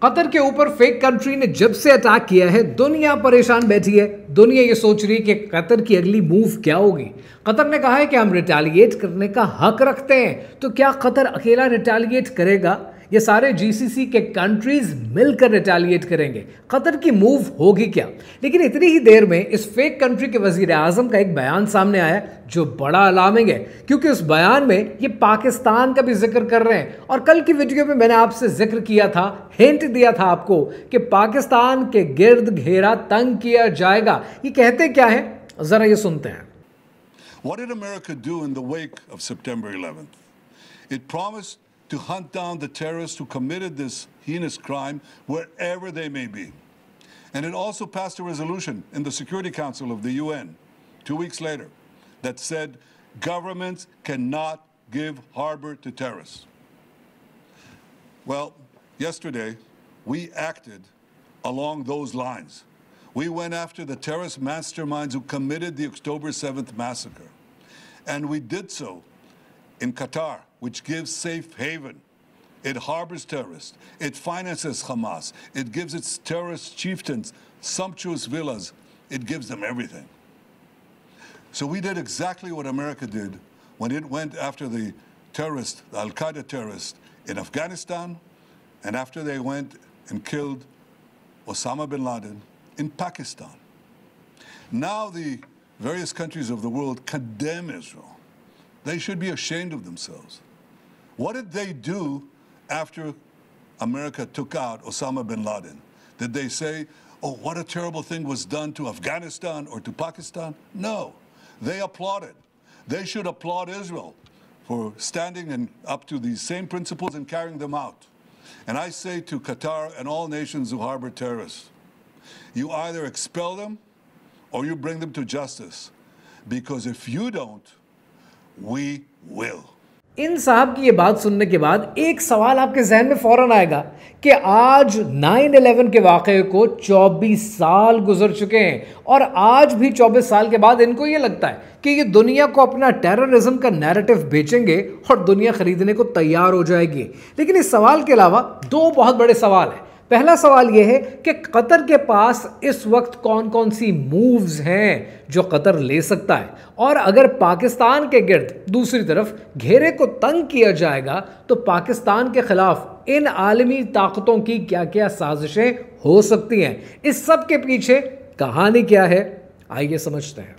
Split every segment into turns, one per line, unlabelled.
Qatar के ऊपर fake country ने जब से अटैक किया है दुनिया परेशान बैठी है। दुनिया ये सोच रही है कि कतर की अगली मूव क्या होगी। कतर ने कहा है कि हम रिटेलिएट करने का हक रखते हैं। तो क्या कतर अकेला रिटेलिएट करेगा? ये सारे जीसीसी के कंट्रीज मिलकर रिटेलिएट करेंगे। कतर की मूव होगी क्या? लेकिन इतनी ही देर में इस फेक कंट्री के वजीर आजम का एक बयान सामने आया जो बड़ा अलार्मिंग है, क्योंकि उस बयान में ये पाकिस्तान का भी जिक्र कर रहे हैं। और कल की वीडियो में मैंने आपसे जिक्र किया था, हिंट दिया था आपको कि पाकिस्तान के गिर्द घेरा तंग किया जाएगा। ये कहते क्या है, जरा ये सुनते हैं।
What did America do in the wake of September 11th? It promised to hunt down the terrorists who committed this heinous crime wherever they may be. And it also passed a resolution in the Security Council of the UN 2 weeks later that said governments cannot give harbor to terrorists. Well, yesterday we acted along those lines. We went after the terrorist masterminds who committed the October 7th massacre. And we did so in Qatar, which gives safe haven. It harbors terrorists. It finances Hamas. It gives its terrorist chieftains sumptuous villas. It gives them everything. So we did exactly what America did when it went after the terrorists, the Al-Qaeda terrorists in Afghanistan, and after they went and killed Osama bin Laden in Pakistan. Now the various countries of the world condemn Israel. They should be ashamed of themselves. What did they do after America took out Osama bin Laden? Did they say, oh, what a terrible thing was done to Afghanistan or to Pakistan? No, they applauded. They should applaud Israel for standing up to these same principles and carrying them out. And I say to Qatar and all nations who harbor terrorists, you either expel them or you bring them to justice. Because if you don't, we will.
इन साहब की ये बात सुनने के बाद एक सवाल आपके जहन में फौरन आएगा कि आज 9/11 के वाक़े को 24 साल गुजर चुके हैं और आज भी 24 साल के बाद इनको ये लगता है कि ये दुनिया को अपना टेररिज्म का नैरेटिव बेचेंगे और दुनिया खरीदने को तैयार हो जाएगी। लेकिन इस सवाल के अलावा दो बहुत बड़े सवाल हैं। पहला सवाल यह है कि कतर के पास इस वक्त कौन कौन सी मूव्स हैं जो कतर ले सकता है, और अगर पाकिस्तान के गिर्द दूसरी तरफ घेरे को तंग किया जाएगा तो पाकिस्तान के खिलाफ इन आलमी ताकतों की क्या क्या साजिशें हो सकती हैं। इस सब के पीछे कहानी क्या है, आइए समझते हैं।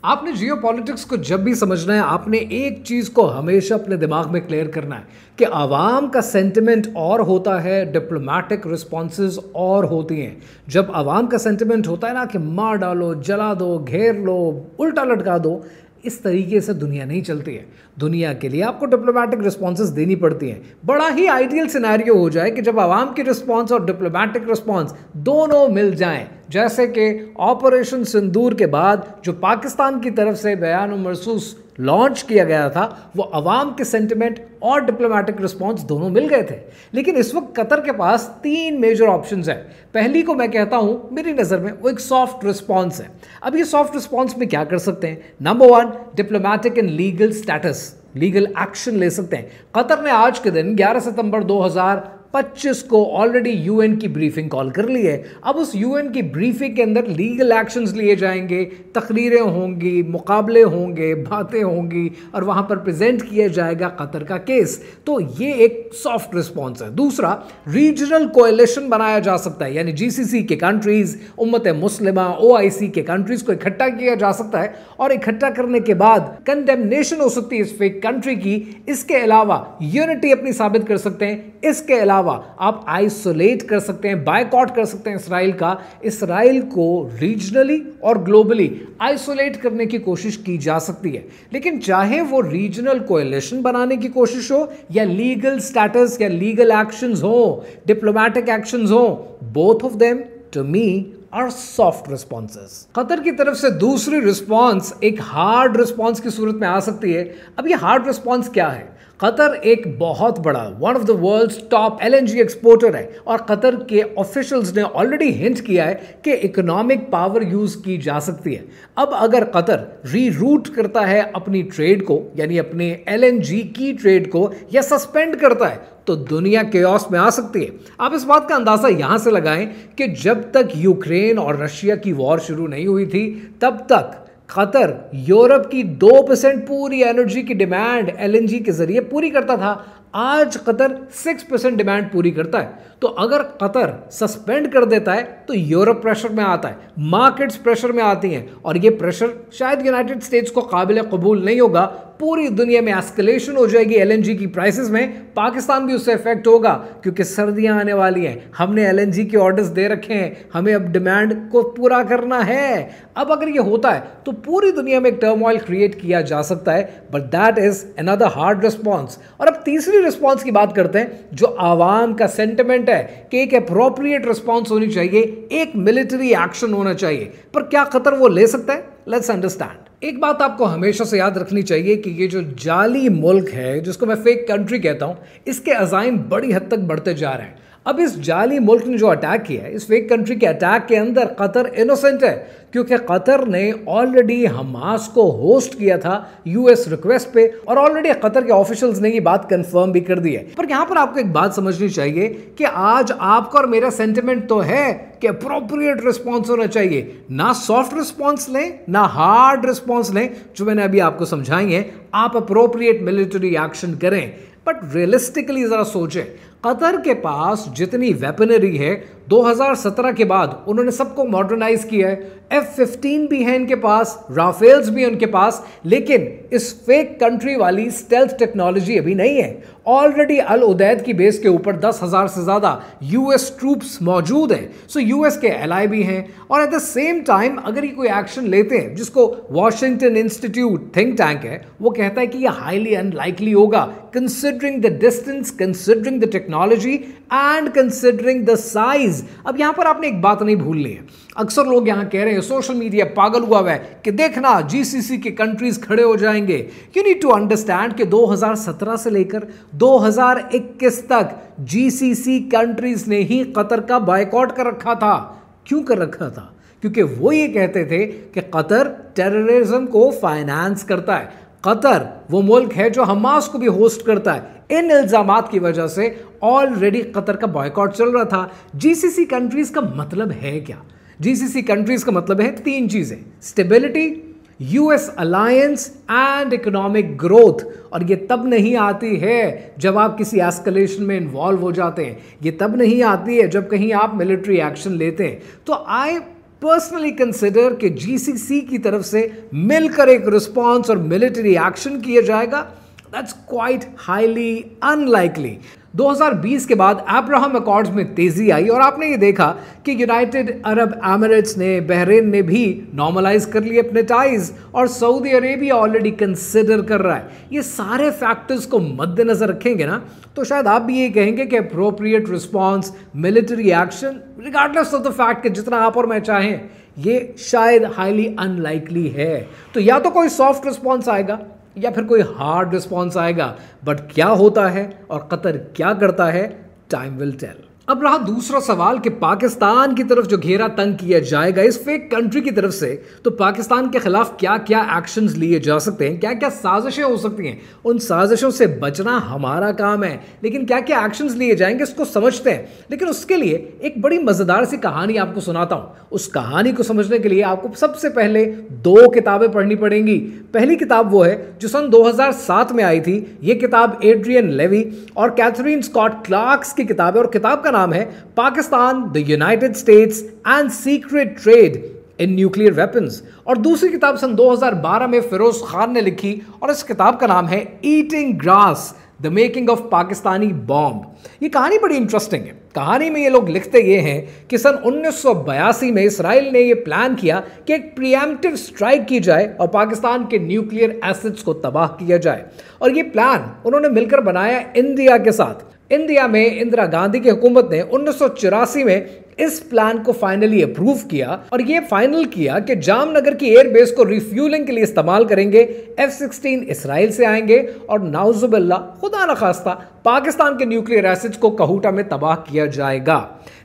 आपने जियोपॉलिटिक्स को जब भी समझना है, आपने एक चीज को हमेशा अपने दिमाग में क्लियर करना है कि आवाम का सेंटिमेंट और होता है, डिप्लोमेटिक रिस्पॉन्सेज और होती हैं। जब आवाम का सेंटिमेंट होता है ना कि मार डालो, जला दो, घेर लो, उल्टा लटका दो, इस तरीके से दुनिया नहीं चलती है। दुनिया के लिए आपको डिप्लोमेटिक रिस्पॉन्सेज देनी पड़ती हैं। बड़ा ही आइडियल सिनेरियो हो जाए कि जब आवाम की रिस्पॉन्स और डिप्लोमेटिक रिस्पॉन्स दोनों मिल जाएं, जैसे कि ऑपरेशन सिंदूर के बाद जो पाकिस्तान की तरफ से बयान मरसूस लॉन्च किया गया था, वो अवाम के सेंटिमेंट और डिप्लोमेटिक रिस्पॉन्स दोनों मिल गए थे। लेकिन इस वक्त कतर के पास 3 मेजर ऑप्शंस हैं। पहली को मैं कहता हूं, मेरी नज़र में वो एक सॉफ्ट रिस्पॉन्स है। अब ये सॉफ्ट रिस्पॉन्स में क्या कर सकते हैं? Number 1, diplomatic and legal status, legal action ले सकते हैं। कतर ने आज के दिन 11 सितंबर 2025 को ऑलरेडी यूएन की ब्रीफिंग कॉल कर ली है। अब उस यूएन की ब्रीफिंग के अंदर लीगल एक्शंस लिए जाएंगे, तकरीरें होंगी, मुकाबले होंगे, बातें होंगी और वहां पर प्रेजेंट किया जाएगा कतर का केस। तो ये एक सॉफ्ट रिस्पॉन्स है। दूसरा, रीजनल कोएलिशन बनाया जा सकता है, यानी जीसीसी के कंट्रीज, उम्मत मुस्लिमा, ओआईसी के कंट्रीज को इकट्ठा किया जा सकता है और इकट्ठा करने के बाद कंडेमनेशन हो सकती है इस फेक कंट्री की। इसके अलावा यूनिटी अपनी साबित कर सकते हैं। इसके अलावा आप आइसोलेट कर सकते हैं, बायकॉट कर सकते हैं इसराइल का। इसराइल को रीजनली और ग्लोबली आइसोलेट करने की कोशिश की जा सकती है। लेकिन चाहे वो रीजनल कोएलिशन बनाने की कोशिश हो या लीगल स्टेटस या लीगल एक्शंस हो, डिप्लोमेटिक एक्शंस हो, both of them to me are soft responses. Qatar की तरफ से दूसरी रिस्पॉन्स एक हार्ड रिस्पॉन्स की सूरत में आ सकती है। अब ये हार्ड रिस्पॉन्स क्या है? कतर एक बहुत बड़ा one of the world's top LNG exporter है और कतर के ऑफिशियल्स ने ऑलरेडी हिंट किया है कि इकोनॉमिक पावर यूज की जा सकती है। अब अगर कतर रीरूट करता है अपनी ट्रेड को, यानी अपने एलएनजी की ट्रेड को, या सस्पेंड करता है, तो दुनिया केओस में आ सकती है। आप इस बात का अंदाजा यहां से लगाएं कि जब तक यूक्रेन और रशिया की वॉर शुरू नहीं हुई थी, तब तक कतर यूरोप की 2% पूरी एनर्जी की डिमांड एलएनजी के जरिए पूरी करता था। आज कतर 6% डिमांड पूरी करता है। तो अगर कतर सस्पेंड कर देता है तो यूरोप प्रेशर में आता है, मार्केट्स प्रेशर में आती हैं, और ये प्रेशर शायद यूनाइटेड स्टेट्स को काबिल कबूल नहीं होगा। पूरी दुनिया में एस्केलेशन हो जाएगी एलएनजी की प्राइसेस में। पाकिस्तान भी उससे इफेक्ट होगा क्योंकि सर्दियां आने वाली हैं, हमने एलएनजी के ऑर्डर्स दे रखे हैं, हमें अब डिमांड को पूरा करना है। अब अगर ये होता है तो पूरी दुनिया में एक टर्मोइल क्रिएट किया जा सकता है, but that is another hard response. और अब तीसरी रिस्पॉन्स की बात करते हैं, जो आवाम का सेंटिमेंट है कि एक अप्रोप्रिएट रिस्पॉन्स होनी चाहिए, एक मिलिट्री एक्शन होना चाहिए। पर क्या कतर वो ले सकता है? Let's understand. एक बात आपको हमेशा से याद रखनी चाहिए कि ये जो जाली मुल्क है, जिसको मैं फेक कंट्री कहता हूं, इसके अजाइम बड़ी हद तक बढ़ते जा रहे हैं। अब इस जाली मुल्क ने जो अटैक किया है, इस फेक कंट्री के अटैक के अंदर कतर इनोसेंट है, क्योंकि कतर ने ऑलरेडी हमास को होस्ट किया था यूएस रिक्वेस्ट पे, और ऑलरेडी कतर के ऑफिशियल्स ने ये बात कंफर्म भी कर दी है। पर यहां पर आपको एक बात समझनी चाहिए कि आज आपका और मेरा सेंटिमेंट तो है कि अप्रोप्रिएट रिस्पॉन्स होना चाहिए, ना सॉफ्ट रिस्पॉन्स लें ना हार्ड रिस्पॉन्स लें, जो मैंने अभी आपको समझाई है। आप अप्रोप्रिएट मिलिट्री एक्शन करें, बट रियलिस्टिकली जरा सोचें, कतर के पास जितनी वेपनरी है, 2017 के बाद उन्होंने सबको मॉडर्नाइज किया है। F-15 भी है इनके पास, राफेल्स भी है उनके पास, लेकिन इस फेक कंट्री वाली स्टेल्थ टेक्नोलॉजी अभी नहीं है। ऑलरेडी अल उदैद की बेस के ऊपर 10,000 से ज्यादा यूएस ट्रूप्स मौजूद हैं। सो यूएस के एलाई भी हैं, और एट द सेम टाइम अगर ये कोई एक्शन लेते हैं, जिसको वॉशिंगटन इंस्टीट्यूट थिंक टैंक है, वो कहता है कि ये हाईली अनलाइकली होगा, considering the distance, considering the technology and considering the size. अब यहां पर आपने एक बात नहीं भूलनी है। अक्सर लोग यहां कह रहे हैं, सोशल मीडिया पागल हुआ है कि देखना जीसीसी के कंट्रीज खड़े हो जाएंगे। यू नीड टू अंडरस्टैंड कि 2017 से लेकर 2021 तक जीसीसी कंट्रीज ने ही कतर का बायकॉट कर रखा था। क्यों कर रखा था? क्योंकि वो ये कहते थे कि कतर टेररिज्म को फाइनेंस करता है, कतर वो मुल्क है जो हमास को भी होस्ट करता है। इन इल्जामात की वजह से ऑलरेडी कतर का बॉयकॉट चल रहा था। जीसीसी कंट्रीज का मतलब है क्या? जीसीसी कंट्रीज का मतलब है 3 चीजें: stability, US alliance and economic growth. और ये तब नहीं आती है जब आप किसी एस्केलेशन में इन्वॉल्व हो जाते हैं, ये तब नहीं आती है जब कहीं आप मिलिट्री एक्शन लेते हैं। तो आई पर्सनली कंसिडर कि जीसीसी की तरफ से मिलकर एक रिस्पॉन्स और मिलिट्री एक्शन किया जाएगा, दैट्स क्वाइट हाईली अनलाइकली। 2020 के बाद अब्राहम अकॉर्ड्स में तेजी आई, और आपने ये देखा कि यूनाइटेड अरब एमिरेट्स ने, बहरीन ने भी नॉर्मलाइज कर लिए अपने टाइज, और सऊदी अरेबिया ऑलरेडी कंसिडर कर रहा है। ये सारे फैक्टर्स को मद्देनजर रखेंगे ना, तो शायद आप भी ये कहेंगे कि appropriate response, military action, regardless of the fact कि जितना आप और मैं चाहें, ये शायद हाईली अनलाइकली है। तो या तो कोई सॉफ्ट रिस्पॉन्स आएगा या फिर कोई हार्ड रिस्पॉन्स आएगा, बट क्या होता है और कतर क्या करता है, टाइम विल टेल। अब रहा दूसरा सवाल कि पाकिस्तान की तरफ जो घेरा तंग किया जाएगा इस फेक कंट्री की तरफ से, तो पाकिस्तान के खिलाफ क्या क्या एक्शंस लिए जा सकते हैं, क्या क्या साजिशें हो सकती हैं। उन साजिशों से बचना हमारा काम है, लेकिन क्या क्या एक्शंस लिए जाएंगे इसको समझते हैं। लेकिन उसके लिए एक बड़ी मजेदार सी कहानी आपको सुनाता हूं। उस कहानी को समझने के लिए आपको सबसे पहले 2 किताबें पढ़नी पड़ेंगी। पहली किताब वो है जो सन 2007 में आई थी। ये किताब एड्रियन लेवी और कैथरीन स्कॉट क्लार्क्स की किताब है, और किताब का नाम है Pakistan, the United states and secret trade in nuclear weapons. और दूसरी किताब सन 2012 में फिरोज खान ने लिखी, और इस किताब का नाम है eating grass, the making of Pakistani bomb. ये कहानी बड़ी इंटरेस्टिंग है। कहानी में ये लोग लिखते ये हैं कि सन 1982 में इसराइल ने ये प्लान किया कि एक प्रीएम्प्टिव स्ट्राइक की जाए और पाकिस्तान के न्यूक्लियर एसेट्स को तबाह किया जाए। और ये प्लान उन्होंने मिलकर बनाया इंडिया के साथ। इंडिया में इंदिरा गांधी की हुकूमत ने 1984 में इस प्लान को फाइनली अप्रूव किया और ये फाइनल किया कि जामनगर की एयरबेस को रिफ्यूलिंग के लिए इस्तेमाल करेंगे। F-16 इसराइल से आएंगे और नाउजुबिल्लाह खुदा न खास्ता पाकिस्तान के न्यूक्लियर एसेट्स को कहूटा में तबाह किया जाएगा।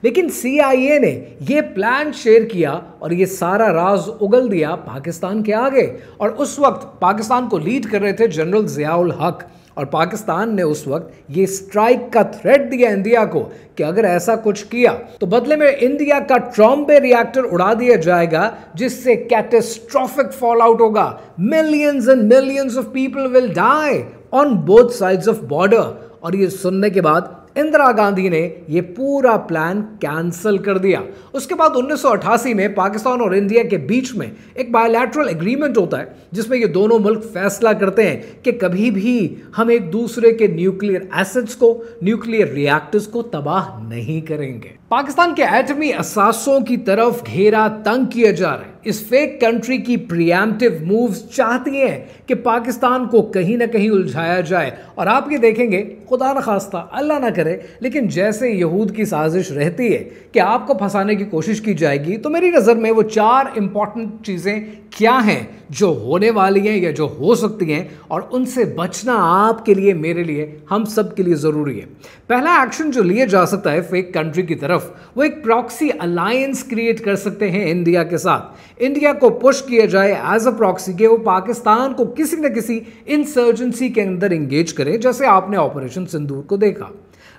लेकिन CIA ने यह प्लान शेयर किया और यह सारा राज उगल दिया पाकिस्तान के आगे। और उस वक्त पाकिस्तान को लीड कर रहे थे जनरल ज़ियाउल हक, और पाकिस्तान ने उस वक्त ये स्ट्राइक का थ्रेट दिया इंडिया को कि अगर ऐसा कुछ किया तो बदले में इंडिया का ट्रॉम्बे रिएक्टर उड़ा दिया जाएगा, जिससे कैटास्ट्रोफिक फॉल आउट होगा। Millions and millions of people will die on both sides of border. और ये सुनने के बाद इंदिरा गांधी ने यह पूरा प्लान कैंसिल कर दिया। उसके बाद 1988 में पाकिस्तान और इंडिया के बीच में एक बायलैटरल एग्रीमेंट होता है जिसमें ये दोनों मुल्क फैसला करते हैं कि कभी भी हम एक दूसरे के न्यूक्लियर एसेट्स को, न्यूक्लियर रिएक्टर्स को तबाह नहीं करेंगे। पाकिस्तान के एटमी असासों की तरफ घेरा तंग किया जा रहा है। इस फेक कंट्री की प्रिएम्प्टिव मूव्स चाहती हैं कि पाकिस्तान को कहीं ना कहीं उलझाया जाए। और आप ये देखेंगे, खुदा न खास्ता अल्लाह ना करे, लेकिन जैसे यहूद की साजिश रहती है कि आपको फंसाने की कोशिश की जाएगी, तो मेरी नज़र में वो 4 इंपॉर्टेंट चीज़ें क्या हैं जो होने वाली हैं या जो हो सकती हैं, और उनसे बचना आपके लिए, मेरे लिए, हम सब के लिए ज़रूरी है। पहला एक्शन जो लिया जा सकता है फेक कंट्री की तरफ, वो एक प्रॉक्सी अलायंस क्रिएट कर सकते हैं इंडिया के साथ। इंडिया को पुश किया जाए एज अ प्रॉक्सी के वो पाकिस्तान को किसी न किसी इंसर्जेंसी के अंदर एंगेज करे, जैसे आपने ऑपरेशन सिंदूर को देखा।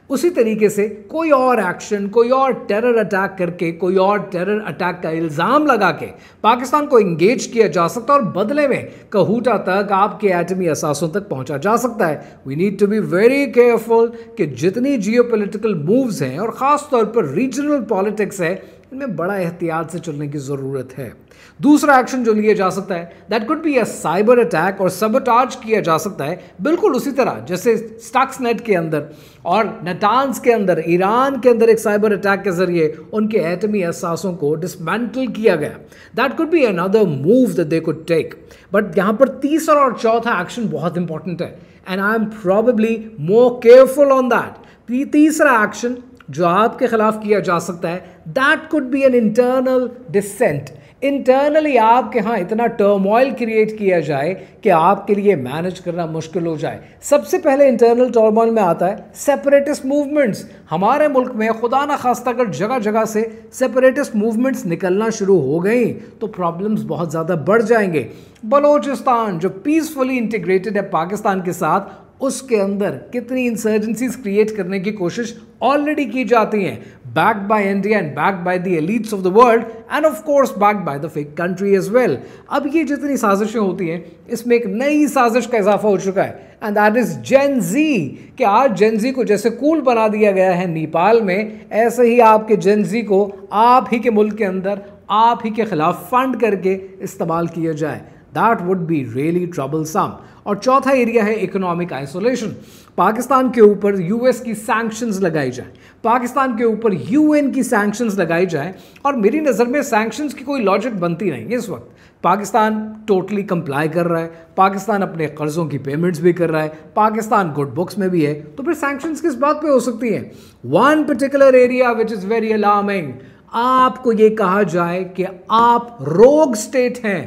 उसी तरीके से कोई और एक्शन, कोई और टेरर अटैक करके, कोई और टेरर अटैक का इल्ज़ाम लगा के पाकिस्तान को इंगेज किया जा सकता है और बदले में कहूटा तक, आपके एटमी असासों तक पहुंचा जा सकता है। We need to be very careful कि जितनी जियोपॉलिटिकल मूव्स हैं और ख़ास तौर पर रीजनल पॉलिटिक्स है, इनमें बड़ा एहतियात से चलने की ज़रूरत है। दूसरा एक्शन जो लिया जा सकता है, that could be a cyber attack और सबोटाज किया जा सकता है, बिल्कुल उसी तरह जैसे स्टक्सनेट के अंदर और नटान्स के अंदर, ईरान के अंदर एक साइबर अटैक के जरिए उनके एटमी असासों को डिसमेंटल किया गया। That could be another move that they could take. But यहाँ पर तीसरा और चौथा एक्शन बहुत इंपॉर्टेंट है, and I am probably more careful on that. तीसरा एक्शन जो आपके खिलाफ किया जा सकता है, that could be an internal dissent. Internally आपके यहाँ इतना टर्मोइल क्रिएट किया जाए कि आपके लिए मैनेज करना मुश्किल हो जाए। सबसे पहले इंटरनल टर्मोइल में आता है सेपरेटिस्ट मूवमेंट्स। हमारे मुल्क में खुदा न खास्ता अगर जगह जगह से सेपरेटिस्ट मूवमेंट्स निकलना शुरू हो गई तो प्रॉब्लम्स बहुत ज़्यादा बढ़ जाएंगे। बलोचिस्तान जो पीसफुली इंटीग्रेटेड है पाकिस्तान के साथ, उसके अंदर कितनी इंसर्जेंसीज क्रिएट करने की कोशिश ऑलरेडी की जाती हैं, backed by India and backed by the elites of the world and of course backed by the fake country as well। अब ये जितनी साजिशें होती हैं, इसमें एक नई साजिश का इजाफा हो चुका है, एंड दैट इज जेन जी। कि आज जेन जी को जैसे कूल बना दिया गया है नेपाल में, ऐसे ही आपके जेन जी को आप ही के मुल्क के अंदर आप ही के खिलाफ फंड करके इस्तेमाल किया जाए। That would be really troublesome. और चौथा एरिया है इकोनॉमिक आइसोलेशन। पाकिस्तान के ऊपर यूएस की सैंक्शंस लगाई जाए, पाकिस्तान के ऊपर यूएन की सैंक्शंस लगाई जाए, और मेरी नज़र में सैंक्शंस की कोई लॉजिक बनती नहीं है। इस वक्त पाकिस्तान टोटली कंप्लाई कर रहा है, पाकिस्तान अपने कर्ज़ों की पेमेंट्स भी कर रहा है, पाकिस्तान गुड बुक्स में भी है, तो फिर सैंक्शंस किस बात पे हो सकती हैं? One particular area which is very alarming, आपको ये कहा जाए कि आप रोग स्टेट हैं।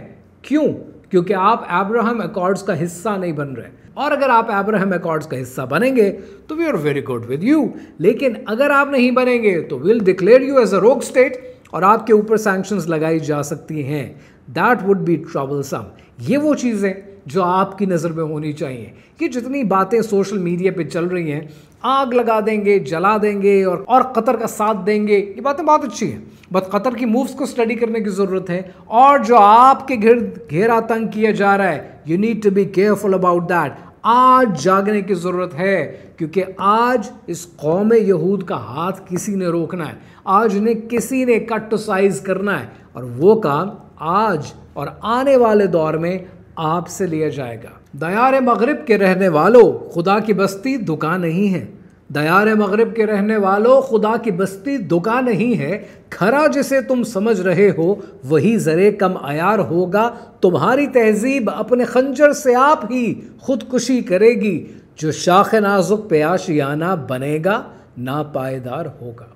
क्यों? क्योंकि आप अब्राहम अकॉर्ड्स का हिस्सा नहीं बन रहे, और अगर आप अब्राहम अकॉर्ड्स का हिस्सा बनेंगे तो we are very good with you, लेकिन अगर आप नहीं बनेंगे तो will declare you as a rogue state और आपके ऊपर सैंक्शंस लगाई जा सकती हैं। That would be troublesome. ये वो चीज़ें जो आपकी नज़र में होनी चाहिए कि जितनी बातें सोशल मीडिया पे चल रही हैं, आग लगा देंगे, जला देंगे और कतर का साथ देंगे, ये बातें बहुत अच्छी हैं, बट कतर की मूव्स को स्टडी करने की ज़रूरत है। और जो आपके घेरा तंग किया जा रहा है, you need to be careful about that. आज जागने की ज़रूरत है, क्योंकि आज इस कौम यहूद का हाथ किसी ने रोकना है, आज इन्हें किसी ने कट टू साइज करना है, और वो काम आज और आने वाले दौर में आपसे लिया जाएगा। दयार मगरिब के रहने वालों, खुदा की बस्ती दुकान नहीं है। दयार मगरिब के रहने वालों, खुदा की बस्ती दुकान नहीं है। खरा जिसे तुम समझ रहे हो वही जरे कम अयार होगा। तुम्हारी तहजीब अपने खंजर से आप ही खुदकुशी करेगी। जो शाख नाजुक पे आशियाना बनेगा ना पायदार होगा।